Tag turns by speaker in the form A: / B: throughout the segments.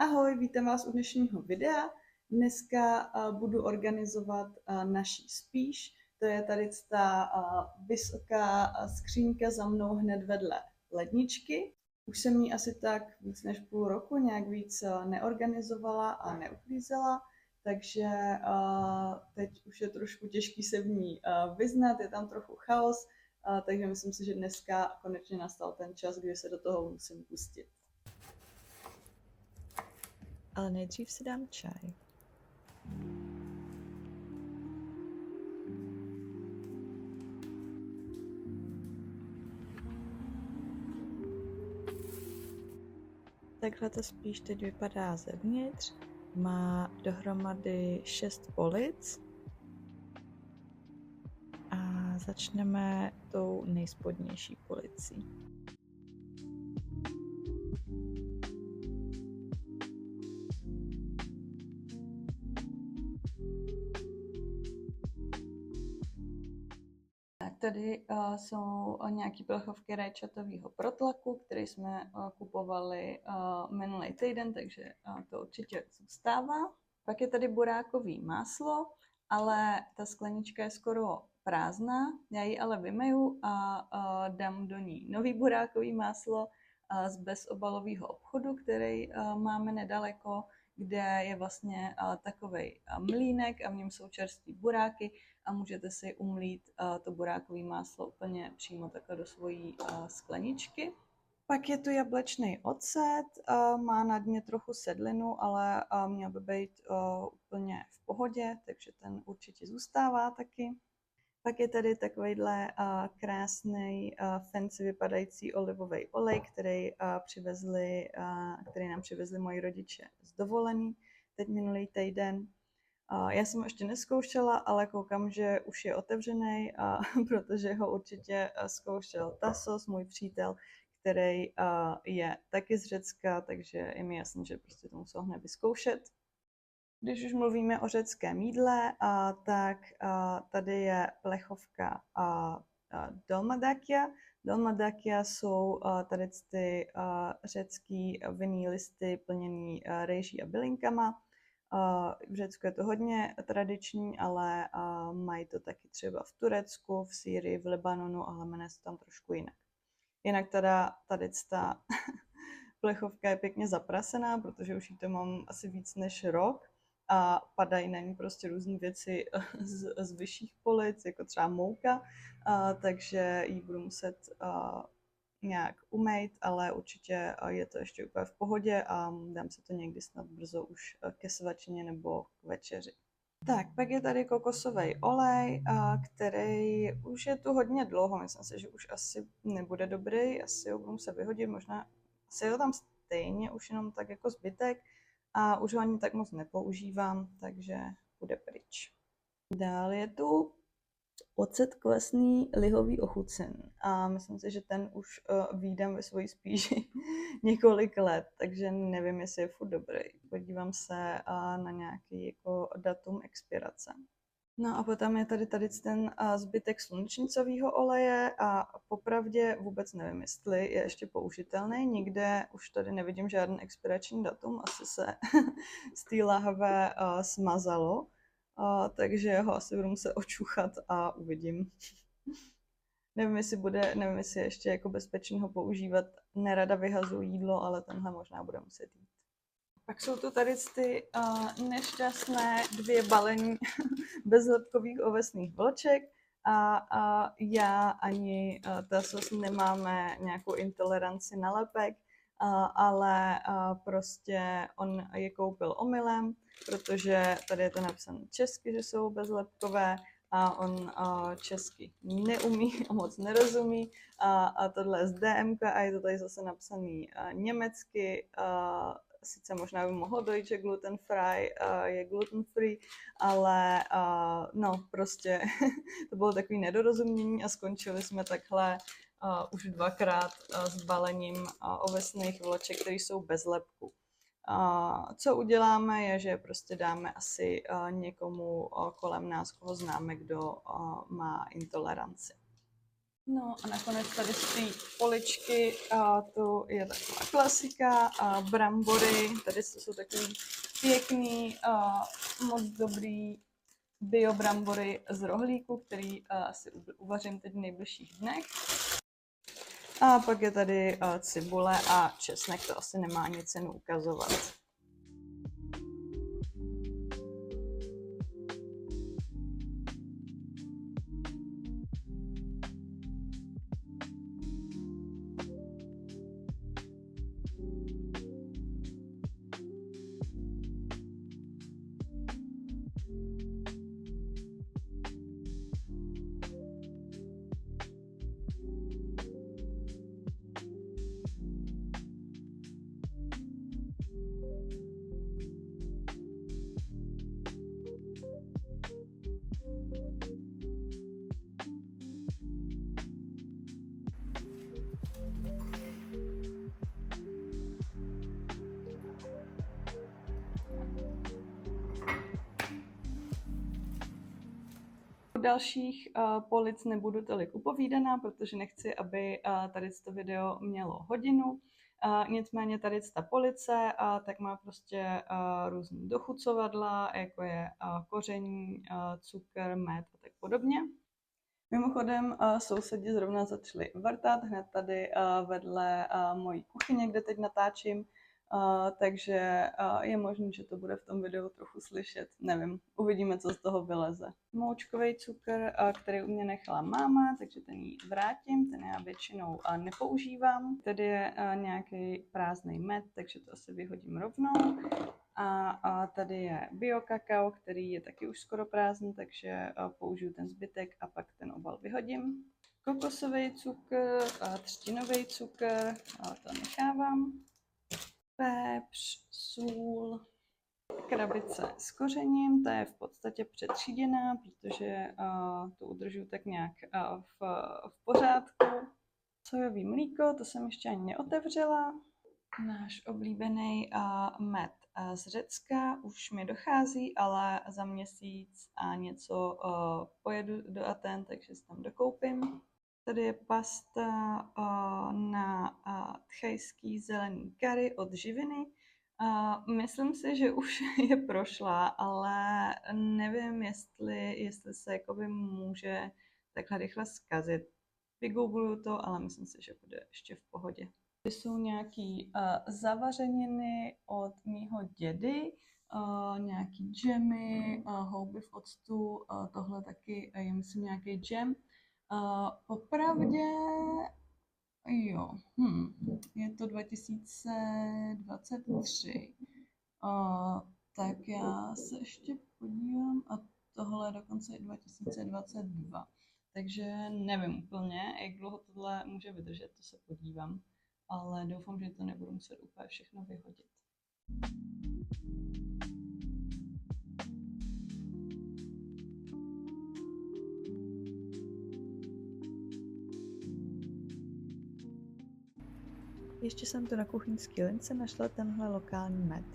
A: Ahoj, vítám vás u dnešního videa. Dneska budu organizovat naší spíš. To je tady ta vysoká skřínka za mnou hned vedle ledničky. Už jsem ji asi tak víc než půl roku nějak víc neorganizovala a neuklízela, takže teď už je trošku těžký se v ní vyznat, je tam trochu chaos, takže myslím si, že dneska konečně nastal ten čas, kdy se do toho musím pustit. Ale nejdřív si dám čaj. Takhle to spíš teď vypadá zevnitř. Má dohromady 6 polic. A začneme tou nejspodnější policí. Tady jsou nějaké plechovky rajčatového protlaku, které jsme kupovali minulý týden, takže to určitě zůstává. Pak je tady burákový máslo, ale ta sklenička je skoro prázdná. Já ji ale vymeju a dám do ní nový burákový máslo z bezobalového obchodu, který máme nedaleko, kde je vlastně takovej mlýnek a v něm jsou čerství buráky a můžete si umlít to burákové máslo úplně přímo takhle do svojí skleničky. Pak je tu jablečný ocet, má na dně trochu sedlinu, ale měl by být úplně v pohodě, takže ten určitě zůstává taky. Pak je tady takovýhle krásný fancy vypadající olivový olej, který nám přivezli moji rodiče z dovolený teď minulý týden. Já jsem ho ještě nezkoušela, ale koukám, že už je otevřený, protože ho určitě zkoušel Tasos, můj přítel, který je taky z Řecka, takže je mi jasný, že prostě to musel hned vyzkoušet. Když už mluvíme o řeckém jídle, tak tady je plechovka dolmadakia. Dolmadakia jsou tady ty řecký vinný listy plněný rejží a bylinkama. V Řecku je to hodně tradiční, ale mají to taky třeba v Turecku, v Sýrii, v Libanonu, ale jmenuje se tam trošku jinak. Jinak teda tady ta plechovka je pěkně zaprasená, protože už jí to mám asi víc než rok a padají na ní prostě různé věci z vyšších polic, jako třeba mouka, takže ji budu muset nějak umýt, ale určitě je to ještě úplně v pohodě a dám se to někdy snad brzo už ke svačině nebo k večeři. Tak, pak je tady kokosový olej, který už je tu hodně dlouho, myslím si, že už asi nebude dobrý, asi ho budu muset vyhodit, možná asi ho tam stejně, už jenom tak jako zbytek a už ho ani tak moc nepoužívám, takže bude pryč. Dál je tu ocet kvasný lihový ochucen a myslím si, že ten už vídám ve svojí spíži několik let, takže nevím, jestli je furt dobrý. Podívám se na nějaký jako datum expirace. No a potom je tady ten zbytek slunečnicového oleje a popravdě vůbec nevím, jestli je ještě použitelný. Nikde už tady nevidím žádný expirační datum, asi se z té lahve smazalo. Takže ho asi budu muset očuchat a uvidím. nevím, jestli je ještě jako bezpečný ho používat. Nerada vyhazuju jídlo, ale tenhle možná bude muset jít. Pak jsou tu tady ty nešťastné 2 balení bezlepkových ovesných vloček a já ani Tasos nemáme nějakou intoleranci na lepek, ale prostě on je koupil omylem, protože tady je to napsané česky, že jsou bezlepkové a on česky neumí a moc nerozumí a tohle je z DMK a je to tady zase napsaný německy, sice možná by mohlo dojít, že gluten free je gluten free, ale no prostě to bylo takový nedorozumění a skončili jsme takhle už 2krát s balením ovesných vloček, které jsou bez lepku. Co uděláme je, že prostě dáme asi někomu kolem nás, koho známe, kdo má intoleranci. No a nakonec tady z té poličky, a to je taková klasika, a brambory, tady jsou takový pěkný, moc dobrý bio brambory z rohlíku, který si uvařím teď v nejbližších dnech. A pak je tady cibule a česnek, to asi nemá nic cenu ukazovat. Dalších polic nebudu tolik upovídaná, protože nechci, aby tady to video mělo hodinu. Nicméně tady ta police tak má prostě různý dochucovadla, jako je koření, cukr, med a tak podobně. Mimochodem, sousedi zrovna začali vrtat hned tady vedle mojí kuchyně, kde teď natáčím, takže je možné, že to bude v tom videu trochu slyšet. Nevím, uvidíme, co z toho vyleze. Moučkový cukr, který u mě nechala máma, takže ten jí vrátím, ten já většinou nepoužívám. Tady je nějaký prázdný med, takže to asi vyhodím rovnou. A tady je bio kakao, který je taky už skoro prázdný, takže použiju ten zbytek a pak ten obal vyhodím. Kokosový cukr, třtinový cukr, to nechávám. Pepř, sůl, krabice s kořením, ta je v podstatě předtříděná, protože to udržuji tak nějak v pořádku. Sojový mlíko, to jsem ještě ani neotevřela. Náš oblíbený med z Řecka už mi dochází, ale za měsíc a něco pojedu do Aten, takže si tam dokoupím. Tady je pasta na tchajský zelený curry od Živiny. Myslím si, že už je prošla, ale nevím, jestli se jakoby může takhle rychle zkazit. Vygoogluju to, ale myslím si, že bude ještě v pohodě. Tady jsou nějaký zavařeniny od mýho dědy, nějaký džemy, houby v octu, tohle taky je myslím nějaký džem. Popravdě, jo, je to 2023, tak já se ještě podívám a tohle dokonce je 2022, takže nevím úplně, jak dlouho tohle může vydržet, to se podívám, ale doufám, že to nebudu muset úplně všechno vyhodit. Ještě jsem tu na kuchyňské lince našla tenhle lokální med.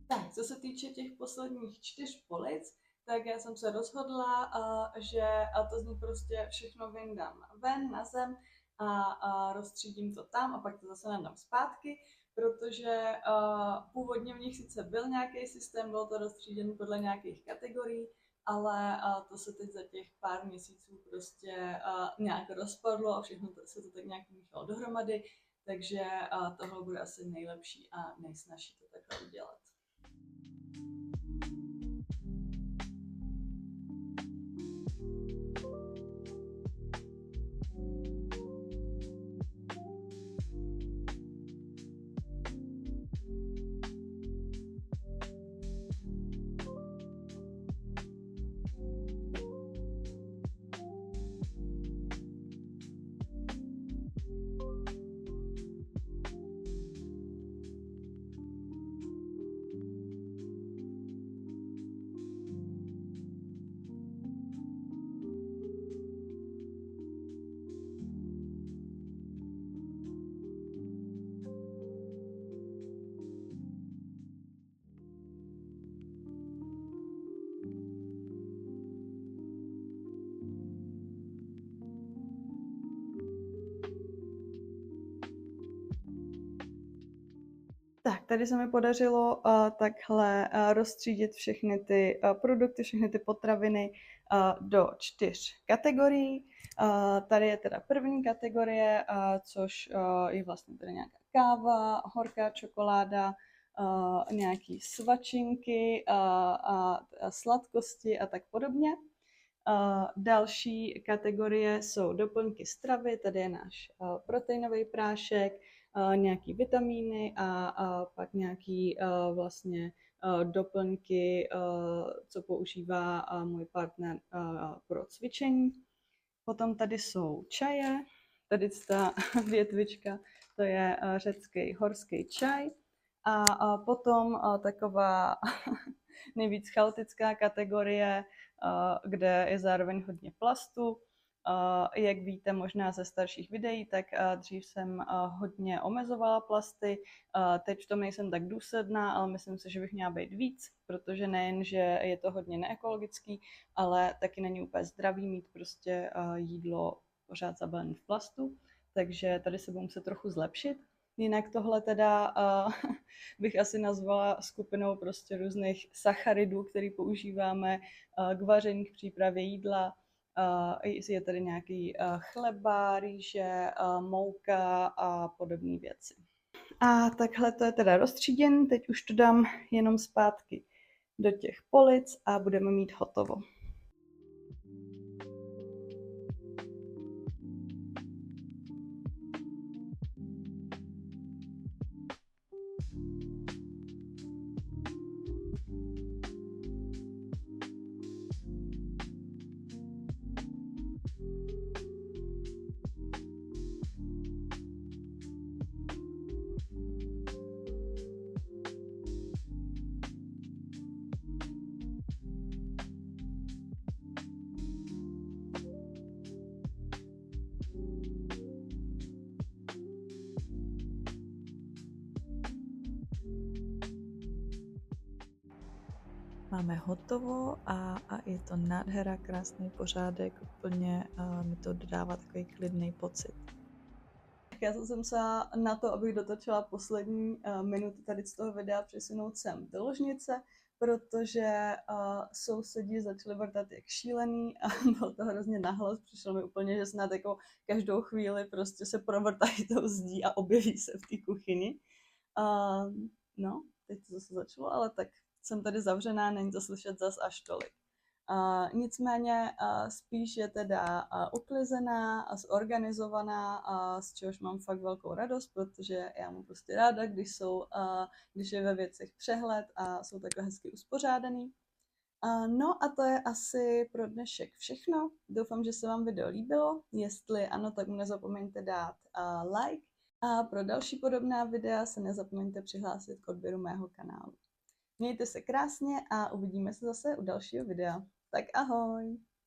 A: Tak, co se týče těch posledních 4 polic, tak já jsem se rozhodla, že to z ní prostě všechno vyndám ven na zem a rozstřídím to tam a pak to zase nadám zpátky, protože původně v nich sice byl nějaký systém, bylo to rozstříděno podle nějakých kategorií, ale to se teď za těch pár měsíců prostě nějak rozpadlo a všechno se to tak nějak míchalo dohromady, takže tohle bude asi nejlepší a nejsnažší to takhle udělat. Tak, tady se mi podařilo takhle rozstřídit všechny ty produkty, všechny ty potraviny do 4 kategorií. Tady je teda první kategorie, což je vlastně tady nějaká káva, horká čokoláda, nějaký svačinky a sladkosti a tak podobně. Další kategorie jsou doplňky stravy, tady je náš proteinový prášek, nějaký vitamíny a pak nějaký vlastně doplňky, co používá můj partner pro cvičení. Potom tady jsou čaje, tady ta větvička, to je řecký horský čaj. A potom taková nejvíc chaotická kategorie, kde je zároveň hodně plastu. Jak víte možná ze starších videí, tak dřív jsem hodně omezovala plasty. Teď v tom nejsem tak důsledná, ale myslím si, že bych měla být víc, protože nejen, že je to hodně neekologický, ale taky není úplně zdravý mít prostě jídlo pořád zabalené v plastu. Takže tady se budu muset trochu zlepšit. Jinak tohle teda bych asi nazvala skupinou prostě různých sacharidů, které používáme k vaření, k přípravě jídla. Je tady nějaký chleba, rýže, mouka a podobné věci. A takhle to je teda roztříděn, teď už to dám jenom zpátky do těch polic a budeme mít hotovo. Máme hotovo a je to nádhera, krásný pořádek, úplně mi to dodává takový klidný pocit. Já jsem se na to, abych dotočila poslední minutu tady z toho videa, přesunout sem do ložnice, protože sousedí začali vrtat jak šílený a bylo to hrozně nahlas. Přišlo mi úplně, že snad jako každou chvíli prostě se provrtají tou zdí a objeví se v té kuchyni. No, teď to zase začalo, ale tak jsem tady zavřená, není to slyšet zas až tolik. Nicméně spíš je teda uklizená a zorganizovaná, z čehož mám fakt velkou radost, protože já mám prostě ráda, když je ve věcech přehled a jsou takhle hezky uspořádaný. No a to je asi pro dnešek všechno. Doufám, že se vám video líbilo. Jestli ano, tak mu nezapomeňte dát like. A pro další podobná videa se nezapomeňte přihlásit k odběru mého kanálu. Mějte se krásně a uvidíme se zase u dalšího videa. Tak ahoj!